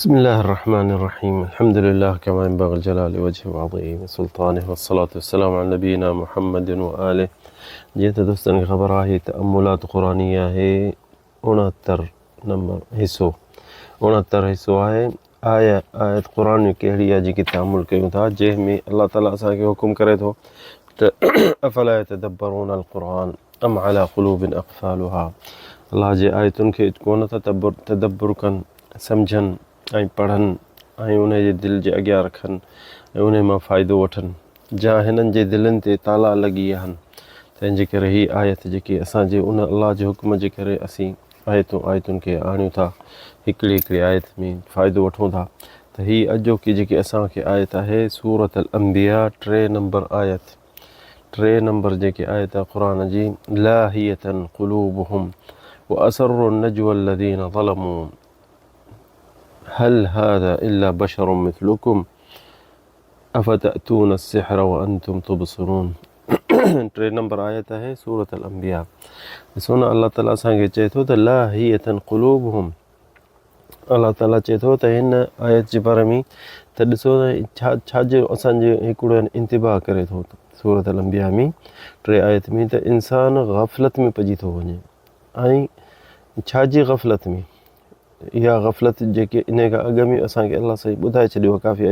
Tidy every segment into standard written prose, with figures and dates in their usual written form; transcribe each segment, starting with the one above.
بسم الله الرحمن الرحيم. الحمد لله كما ينبغي الجلال وجهه وعظيم سلطانه والصلاة والسلام على نبينا محمد وآله. جيت دوستان کی خبر ہے تأملات قرآنیہ ہے 69 نمبر حصو 69 حصو ہے آیت قرآن میں کہڑی ہے جی کی تأمل کیوں تھا جے میں اللہ تعالیٰ اساں کے حکم کرے تو افلا يتدبرون القرآن ام على قلوب اقفالها. اللہ جے آیتن کے کون تدبر کن سمجھن ऐं पढ़नि ऐं उन जे दिलि जे अॻियां रखनि ऐं उन मां फ़ाइदो वठनि जा हिननि जे दिलनि ते ताला लॻी विया आहिनि। तंहिंजे करे हीअ आयत जेकी असांजे उन अलाह जे हुकुम जे करे असीं आयतुनि खे आणियूं था हिकिड़ी हिकिड़ी आयत में फ़ाइदो वठूं था त हीअ अॼोकी जेकी असांखे आयत आहे सूरत अल अंबिया 3 नंबर आयत 3 नंबर जेकी आयत आहे क़ुर जी लाहियतन क़ुलूबुहुम व असरु नजवा الذين ظلموا هل هذا إلا بشر مثلكم أفتأتون السحر وأنتم تبصرون. 3 نمبر آیت ہے سورة الانبیاء. سونا اللہ تعالیٰ سانگے چاہے تو لاہیتن قلوبهم. اللہ تعالیٰ چاہے تو ہن آیت جے بارے میں ت ॾिसो छा जो असांजे हिकिड़ो इंतिबाह करे थो सूरत الانبیاء में 3 आयत में त इंसान गफ़लत में पइजी थो वञे ऐं छा जी गफ़लत में इहा गफ़लत जेके इन खां अॻु में असांखे अलाह साईं ॿुधाए छॾियो आहे काफ़ी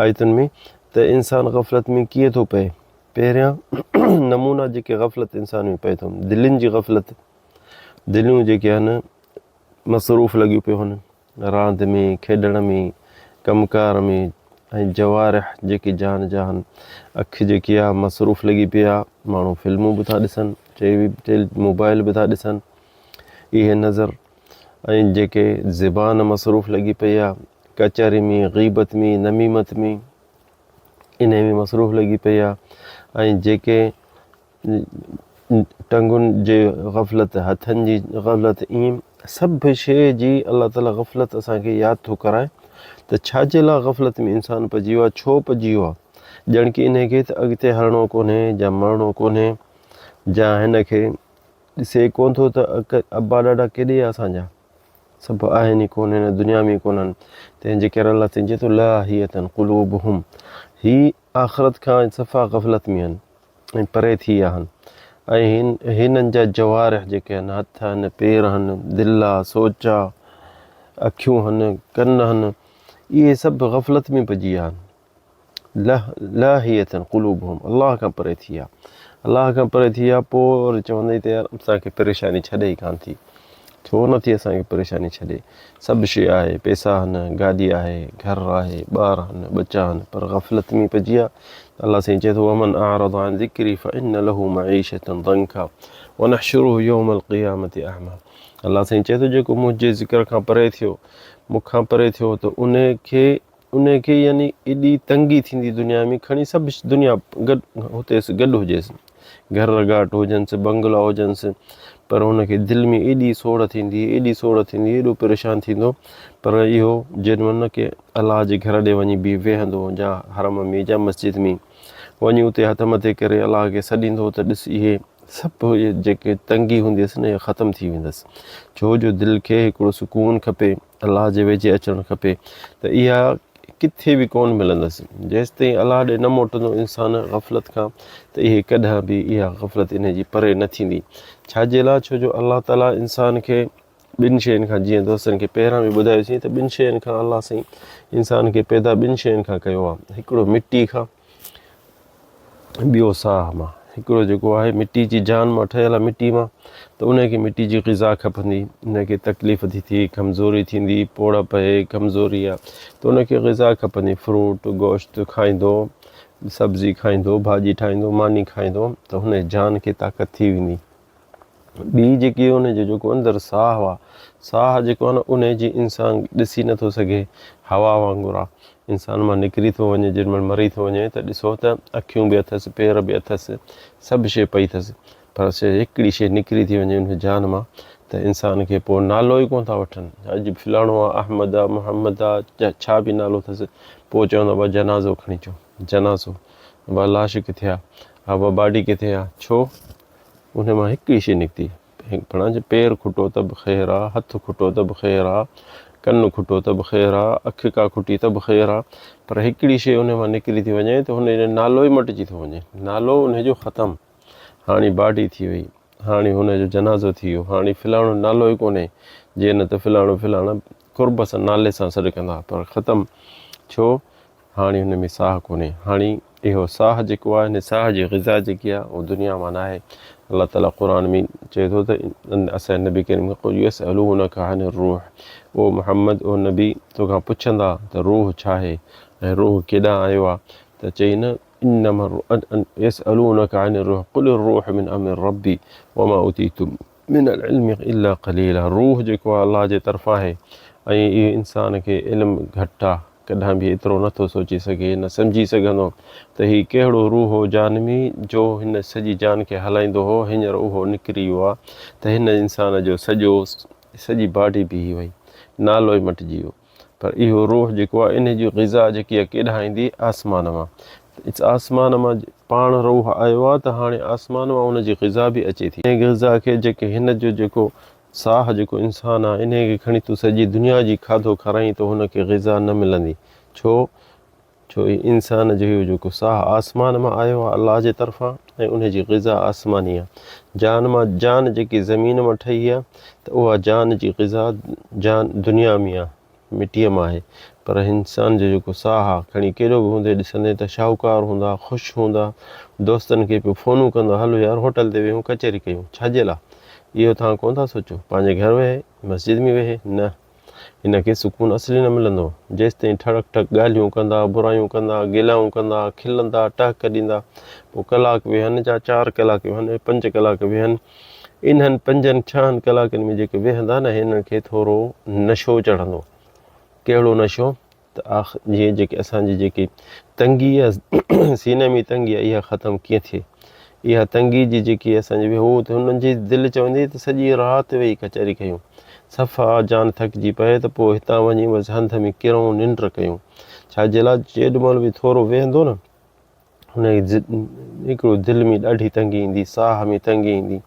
आयतुनि में त इंसान गफ़लत में कीअं थो पए। पहिरियां नमूना जेके गफ़लत इंसान में पए थो दिलनि जी गफ़लत दिलियूं जेके आहिनि मसरूफ़ लॻियूं पियूं आहिनि रांदि में खेॾण में कमकार में ऐं जवारिह जेके जान जा आहिनि अखि जेकी आहे मसरूफ़ लॻी पई आहे माण्हू फिल्मूं बि था ॾिसनि मोबाइल बि था ॾिसनि इहे नज़र ऐं जेके ज़बान मसरूफ़ लॻी पई आहे कचहरी में ग़ीबत में नमीमत में इन में मसरूफ़ लॻी पई आहे ऐं जेके टंगुनि जे गफ़लत हथनि जी गफ़लत ईअं सभु शइ जी अलाह ताला गफ़लत असांखे यादि थो कराए त छाजे लाइ गफ़लत में इंसानु पइजी वियो आहे छो पइजी वियो आहे ॼण की इन खे त अॻिते हलणो कोन्हे या मरणो कोन्हे या हिन खे ॾिसे कोन थो त अब्बा ॾाॾा केॾे असांजा सभु आहिनि ई कोन हिन दुनिया में कोन्हनि। तंहिंजे करे अलाह ताईं चए थो लाहियतन क़ुलूबुहुम ही आख़िरत खां सफ़ा गफ़लत में आहिनि ऐं परे थी विया आहिनि ऐं हिननि जा जवारिह जेके आहिनि हथ आहिनि पेर आहिनि दिलि आहे सोच आहे अखियूं आहिनि कन आहिनि इहे सभु गफ़लत में पइजी विया आहिनि। लाहियतन क़ुलूबुहुम अलाह खां परे थी विया अलाह खां परे थी विया पोइ वरी चवंदे त यार असांखे परेशानी छॾे ई कोन थी छो नथी असांखे परेशानी छॾे सभु शइ आहे पैसा आहिनि गाॾी आहे घर आहे ॿार आहिनि बच्चा आहिनि पर गफ़लत में पइजी विया अलाह साईं चए थो वमन अअरज़ अन ज़िक्री फ़इन्न लहू मईशतन ज़ंका वनहशुरुहु यौमल क़ियामति अअमा. अलाह साईं चए थो जेको मुंहिंजे ज़िक्र खां परे थियो मूंखां परे थियो त उनखे यानी एॾी तंगी थींदी दुनिया में खणी सभु दुनिया हुतेसि गॾु हुजेसि घर घाट हुजनिसि बंगला हुजनिसि पर हुनखे दिलि में एॾी सोढ़ थींदी एॾो परेशान थींदो पर इहो जेॾी महिल की अलाह जे घर ॾे वञी बि वेहंदो या हरम में या मस्जिद में वञी उते हथ मथे करे अलाह खे सॾींदो त ॾिस इहे सभु इहे जेके तंगी हूंदी हुअसि न इहे ख़तमु थी वेंदसि छो जो दिलि खे हिकिड़ो सुकून खपे अलाह जे वेझे अचणु खपे त इहा किथे बि कोन मिलंदसि जेसि ताईं अलाह ॾे न मोटंदो इंसानु गफ़लत खां त इहे कॾहिं बि इहा गफ़लत इन जी परे न थींदी। छाजे लाइ छो जो अलाह ताला इंसान खे ॿिनि शयुनि खां जीअं दोस्तनि खे पहिरां बि ॿुधायोसीं त ॿिनि शयुनि खां अलाह साईं इंसान खे पैदा ॿिनि शयुनि खां कयो आहे हिकिड़ो मिटी खां ॿियो साह मां हिकिड़ो जेको आहे मिटी जी जान मां ठहियल आहे मिटी मां त उनखे मिटी जी ग़िज़ा खपंदी उनखे तकलीफ़ थी थिए कमज़ोरी थींदी पोड़ पए कमज़ोरी आहे त उनखे ग़िज़ा खपंदी फ्रूट गोश्त खाईंदो सब्ज़ी खाईंदो भाॼी ठाहींदो मानी खाईंदो त हुन जान खे ताक़त थी वेंदी। ॿी जेकी उनजो जेको अंदरि साह आहे साह जेको आहे न उनजी इंसान ॾिसी नथो सघे हवा वांगुरु आहे इंसान मां निकिरी थो वञे जेॾी महिल मरी थो वञे त ॾिसो त अखियूं बि अथसि पेर बि अथसि सभु शइ पई अथसि पर हिकिड़ी शइ निकिरी थी वञे उन जान मां त इंसान खे पोइ नालो ई कोन था वठनि अॼु फलाणो आहे अहमद आहे मोहम्मद आहे छा बि नालो अथसि पोइ चवंदा भई जनाज़ो खणी अचो जनाज़ो भई लाश किथे आहे हा भई बाडी किथे आहे छो उन मां हिकिड़ी शइ निकिती पाण पेर खुटो त बि ख़ैरु आहे हथु खुटो त बि ख़ैरु आहे कनु खुटो त बि ख़ैरु आहे, अखि का खुटी त बि ख़ैरु आहे, पर हिकिड़ी शइ उन मां निकिरी थी वञे त हुनजो नालो ई मटिजी थो वञे, नालो उनजो ख़तमु। हाणे बाडी थी वई, हाणे हुनजो जनाज़ो थी वियो, हाणे फ़िलाणो नालो ई कोन्हे, जीअं न त फ़िलाणा क़ुर्ब सां नाले सां सॾु कंदा, पर ख़तमु छो, हाणे हुन में साह कोन्हे। हाणे इहो साह जेको आहे, हिन साह जी ग़िज़ा जेकी आहे उहा दुनिया मां न आहे। अलाह ताला क़ुर में चए थो त असांजे नबी करीम यसअलूनका अनिर रूह, ओ मुहम्मद ओ नबी तोखां पुछंदा त रूह छा आहे ऐं रूह केॾां आयो आहे, त चई न इन्नमा यसअलूनका अनिर रूह क़ुल रूह मिन अम्रि रब्बी वमा उतीतुम मिनल इल्मि इल्ला क़लीला। रूह जेको आहे अलाह जे तरफ़ां आहे ऐं इहो इंसान खे इल्मु घटि आहे, कॾहिं बि एतिरो नथो सोचे सघे, न सम्झी सघंदो त हीउ कहिड़ो रूह हो जानवी जो हिन सॼी जान खे हलाईंदो हो, हींअर उहो निकिरी वियो आहे त हिन इंसान जो सॼी बॉडी बीही वई, नालो ई मटिजी वियो। पर इहो रूह जेको आहे इन जी ग़िज़ा जेकी आहे केॾां ईंदी, आसमान मां। आसमान मां पाण रूह आयो आहे त हाणे आसमान मां उनजी ग़िज़ा बि अचे थी। इन ग़िज़ा खे जेके हिन जो जेको साह जेको इंसानु आहे इन खे खणी तूं सॼी दुनिया जी खाधो खाराई त हुनखे ग़िज़ा न मिलंदी। छो इंसान जो जेको साह आसमान मां आयो आहे अलाह जे तरफ़ां ऐं उनजी ग़िज़ा आसमानी आहे। जान मां जान जेकी ज़मीन मां ठही आहे त उहा जान जी ग़िज़ा जान दुनिया में आहे, मिटीअ मां आहे, पर इंसान जो जेको साह आहे खणी केॾो बि हूंदे ॾिसंदे त शाहूकार हूंदा, ख़ुशि हूंदा, दोस्तनि खे पियो फ़ोनूं कंदा, हलो यार होटल ते वेहूं, कचहरी कयूं, छाजे लाइ? इहो तव्हां कोन था सोचो, पंहिंजे घर वेहे, मस्जिद में वेहे, न, हिनखे सुकून असली न मिलंदो जेसि ताईं ठक ठक ॻाल्हियूं कंदा, बुरायूं कंदा, गिलाऊं कंदा, खिलंदा, टहक ॾींदा, पोइ कलाक वेहनि जा 4 कलाक वेहनि, 5 कलाक वेहनि, इन्हनि 5-6 कलाकनि में जेके वेहंदा न हिननि खे थोरो नशो चढ़ंदो। कहिड़ो नशो? त जीअं जेके असांजी जेकी तंगी आहे, सीने में तंगी आहे, इहा ख़तमु कीअं थिए? इहा तंगी जी जेकी असांजी हू त हुननि जी दिलि चवंदी त सॼी राति वेही कचहरी कयूं, सफ़ा जान थकिजी पए त पोइ हितां वञी बसि हंध में किरूं, निंड कयूं। छाजे लाइ? जेॾीमहिल बि थोरो वेहंदो न हुनजी हिकिड़ो दिलि में ॾाढी तंगी ईंदी, साह में तंगी ईंदी,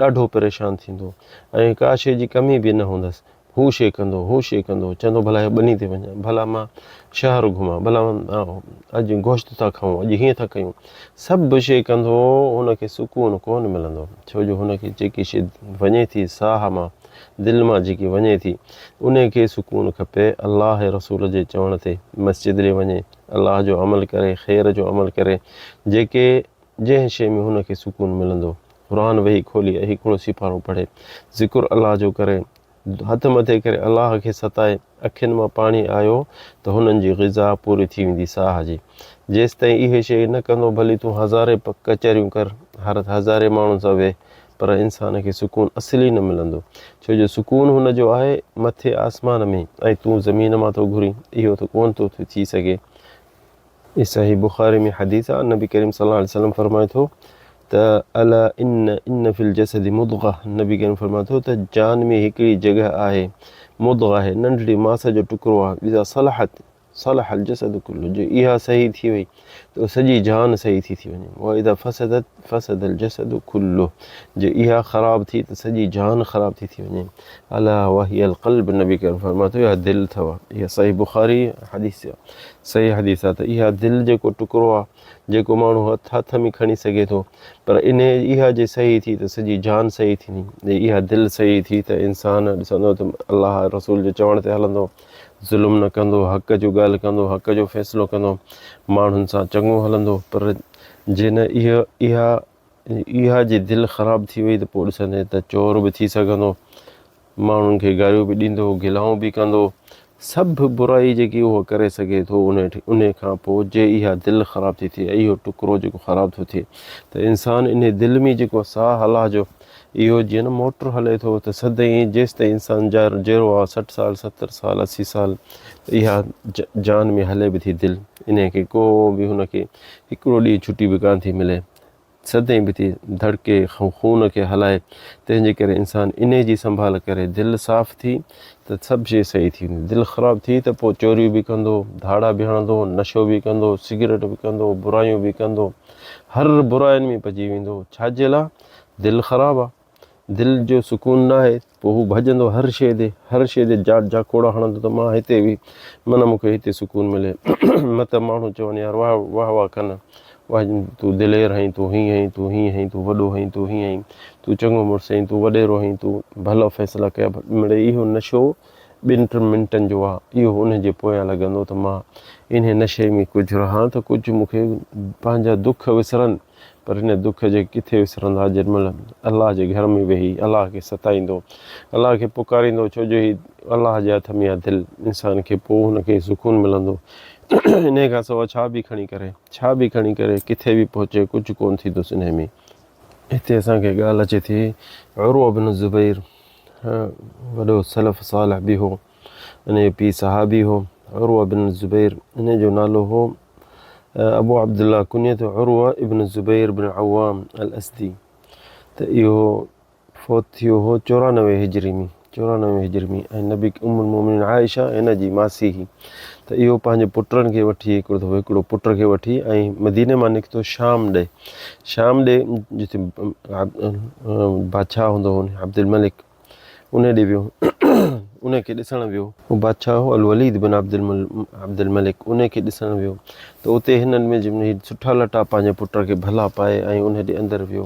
ॾाढो परेशान थींदो ऐं का शइ जी कमी बि न हूंदसि। हू शइ कंदो, चवंदो भला ॿनी ते वञा, भला मां शहर घुमां, भला अॼु गोश्त था खाऊं, अॼु हीअं था कयूं, सभु शइ कंदो, हुनखे सुकून कोन मिलंदो। छो जो हुनखे जेकी शइ वञे थी साह मां, दिलि मां जेकी वञे थी उन खे सुकून खपे। अलाह रसूल जे चवण ते मस्जिद ॾे वञे, अलाह जो अमल करे, ख़ैर जो अमल करे, जंहिं शइ में हुनखे सुकून मिलंदो। क़ुर वेही खोली हिकिड़ो सिपारो पढ़े, ज़िक्र अलाह जो करे, हथ मथे करे अलाह खे सताए, अखियुनि मां पाणी आयो त हुननि जी ग़िज़ा पूरी थी वेंदी साह जी। जेसि ताईं इहे शइ न कंदो, भली तूं हज़ारे कचहरियूं कर, हज़ारे माण्हुनि सां वेह, पर इंसान खे सुकून असली न मिलंदो। छो जो सुकून हुनजो आहे मथे आसमान में ऐं तूं ज़मीन मां थो घुरीं, इहो त कोन थो थी सघे। सही बुख़ारी में हदीस आहे, नबी करीम सल्लल्लाहु अलैहि वसल्लम फरमाए थो त अला इन फिल जसद मुदग़ह, नबी करीम फरमाए थो त जान में हिकिड़ी जॻह आहे, मुदग़ह आहे, नंढड़ी मास जो टुकड़ो आहे, इज़ा सलहल जसद कुल्लु, जो इहा सही थी वई त सॼी जान सही थी वञे। व इज़ा फसदल जसद कुल्लु, जो इहा ख़राब थी त सॼी जान ख़राब थी वञे। अला वहियल क़ल्ब, नबी करीम फरमाए थो इहा दिलि अथव। इहा सही बुख़ारी हदीस आहे, सही हदीस आहे त इहा दिलि जेको टुकड़ो आहे, जेको माण्हू हथ में खणी सघे थो, पर इहा जे सही थी त सॼी जान सही थींदी। इहा दिलि सही थी त इंसानु ॾिसंदो त अलाह रसूल जे चवण ते हलंदो, ज़ुल्म न कंदो, हक़ जो ॻाल्हि कंदो, हक़ जो फ़ैसिलो कंदो, माण्हुनि सां चङो हलंदो। पर जिन इहा जी दिलि ख़राबु थी वई त पोइ ॾिसंदे त चोर बि थी सघंदो, माण्हुनि खे गारियूं बि ॾींदो, गिलाऊं बि कंदो, सभु बुराई जेकी उहो करे सघे थो। उन खां पोइ जे इहा दिलि ख़राबु थी थिए, इहो टुकड़ो जेको ख़राबु थो थिए, त इंसानु इन दिलि में जेको साह अलाह जो, इहो जीअं न मोटर हले थो त सदाईं जेसि ताईं इंसानु जहिड़ो आहे 60 साल 70 साल 80 साल, इहा जान में हले बि थी दिलि, इन खे को बि हुनखे हिकिड़ो ॾींहुं छुटी बि कान थी मिले, सदाईं बि थी धड़के खून खे हलाए। तंहिंजे करे इंसानु इन जी संभाल करे, दिलि साफ़ थी त सभु शइ सही थी वेंदी। दिलि ख़राबु थी त पोइ चोरियूं बि कंदो, धाड़ा बि हणंदो, नशो बि कंदो, सिगरेट बि कंदो, बुरायूं बि कंदो, हर बुराइनि में पइजी वेंदो। छाजे लाइ? दिलि ख़राबु आहे। दिलि जो सुकून न आहे पोइ हू भॼंदो हर शइ ते जाट जाकोड़ा हणंदो त मां हिते बि माना मूंखे हिते सुकून मिले न त माण्हू चवनि यार वाह वाह वाह कनि वाह तूं दिलेर आहीं तूं हीअं आहीं तूं हीअं आहीं तूं वॾो आहीं तूं हीअं आहीं तूं चङो मुड़ुसु आहीं तूं वॾेरो आहीं तूं भला फ़ैसिला कया मिड़े इहो नशो 2-3 मिंटनि जो आहे इहो उनजे पोयां लॻंदो त मां इन नशे में कुझु रहां त कुझु मूंखे पंहिंजा दुख विसरनि पर हिन दुख जे किथे विसरंदा जेॾीमहिल अलाह जे घर में वेही अलाह खे सताईंदो अलाह खे पुकारींदो छो जो ही अलाह जे हथ में आहे दिलि इंसान खे पोइ हुनखे सुकून मिलंदो इन खां सवाइ छा बि खणी करे किथे बि पहुचे कुझु कोन थींदुसि इन में हिते असांखे ॻाल्हि अचे थी उर्वा बिन ज़ुबैर वॾो सलफ़ सालह बि हो इन जो पीउ सहाबी हो उर्वा बिन ज़ुबैर इन जो नालो हो अबू अब्दुल्ला कुनियत उर्वा इब्न ज़ुबैर बिन अवाम अल असदी त इहो फ़ौत थियो हो 94 हिजरी में ऐं नबी उम्मुल मोमिनीन आयशा हिन जी मासी हुई त इहो पंहिंजे पुटनि खे वठी हिकिड़ो पुट खे वठी ऐं मदीने मां निकितो शाम ॾे जिते बादशाह हूंदो हो अब्दुल मलिक उन ॾे वियो उनखे ॾिसणु वियो उहो बादशाह हो अल वलीद बिन अब्दुल मलिक उनखे ॾिसणु वियो त उते हिननि में जंहिंमें सुठा लटा पंहिंजे पुट खे भला पाए ऐं उन ॾे अंदरि वियो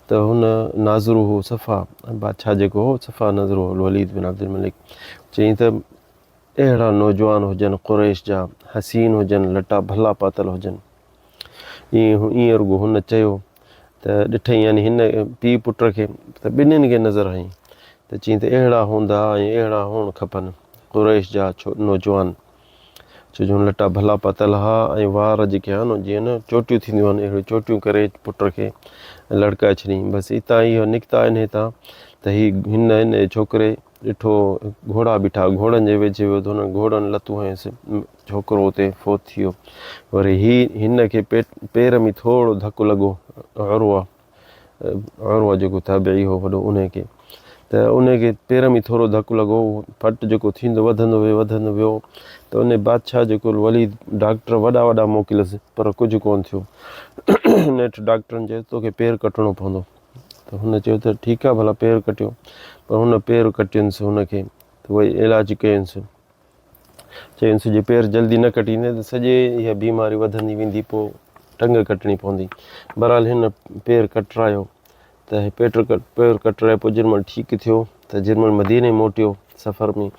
त हुन नाज़ुरो हो सफ़ा बादशाह जेको हो सफ़ा नज़रो हो वलीद बिन अब्दुल मलिक चई त अहिड़ा नौजवान हुजनि क़ुरैश जा हसीन हुजनि लटा भला पातल हुजनि ईअं रुगो हुन चयो त ॾिठईं यानी हिन पीउ पुट खे त ॿिन्हिनि खे नज़र आई त चई त अहिड़ा हूंदा ऐं अहिड़ा हुअणु खपनि क़ुरैश जा नौजवान छो जो लटा भला पातल हुआ ऐं वार जेके आहे न जीअं न चोटियूं थींदियूं आहिनि अहिड़ियूं चोटियूं करे पुट खे लड़काए छॾियईं बसि हितां इहो निकिता आहिनि हितां त हिन छोकिरे ॾिठो घोड़ा बीठा घोड़नि जे वेझे वियो त हुन घोड़नि लतूं हंयसि छोकिरो हुते फ़ौत थी वियो वरी हिन खे पेर में थोरो धकु लॻो उर्वा जेको ताबिई हो वॾो उनखे त उनखे पेर में थोरो धकु लॻो फट जेको थींदो वधंदो वियो त उन बादशाह जेको वलीद डॉक्टर वॾा मोकिलियसि पर कुझु कोन थियो नेठि डॉक्टरनि चयो तोखे पेर कटणो पवंदो त हुन चयो त ठीकु आहे भला पेर कटियो पर हुन पेर कटियुसि हुनखे त वरी इलाजु कयुसि चयुसि जे पेर जल्दी न कटींदे त सॼे इहा बीमारी वधंदी वेंदी पोइ टंग कटणी पवंदी बहरहाल हिन पेर कटरायो त पेर कटराए पोइ जेॾीमहिल ठीकु थियो त जेॾीमहिल मदीने मोटियो सफ़र में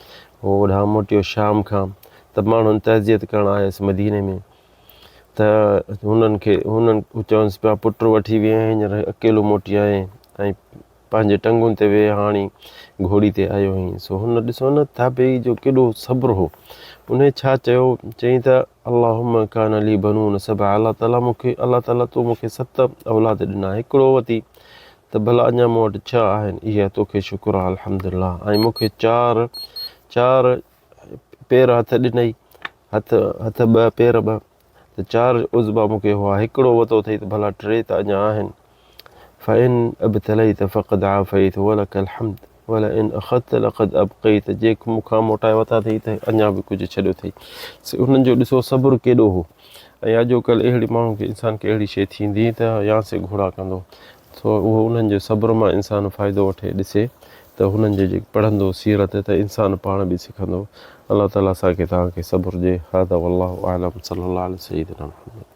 हो ओॾां मोटियो शाम खां त माण्हुनि तहज़ियत करणु आयसि मदीने में त हुननि चवनिसि पिया पुट वठी विया हींअर अकेलो मोटी आए ऐं पंहिंजे टंगुनि ते वेह हाणी घोड़ी ते आयो हुई सो हुन ॾिसो न ताबेई जो केॾो सब्र हो उन छा चयो चई त अल्लाहुम्मा कान ली बनून सब अल्लाह ताला तूं मूंखे 7 औलाद ॾिना हिकिड़ो वती त भला अञा मूं वटि 6 आहिनि इहा तोखे शुक्र आहे अल्हम्दुलिल्लाह ऐं मूंखे 4 पेर हथ ॾिनई हथ 2 पेर 2 त 4 उज़बा मूंखे हुआ हिकिड़ो वरितो अथई त भला 3 त अञा आहिनि फ़इन अबतलैत फ़क़द आफ़ैत वलकल हम्द वला इन अख़दत लक़द अबक़ैत जे मूंखां मोटाए वरिता अथई त अञा बि कुझु छॾियो अथई उन्हनि जो ॾिसो सब्र केॾो हो ऐं अॼुकल्ह अहिड़ी माण्हू खे इंसान खे अहिड़ी शइ थींदी त या से घोड़ा कंदो सो उहो उन्हनि जे सब्र मां इंसानु फ़ाइदो वठे ॾिसे त हुननि जे जेके पढ़ंदो सीरत त इंसानु पाण बि सिखंदो अलाह ताला असांखे तव्हांखे सब्र ॾिए हादा वल्लाहु आलम सल्लल्लाहु अलैहि सय्यिदना मुहम्मद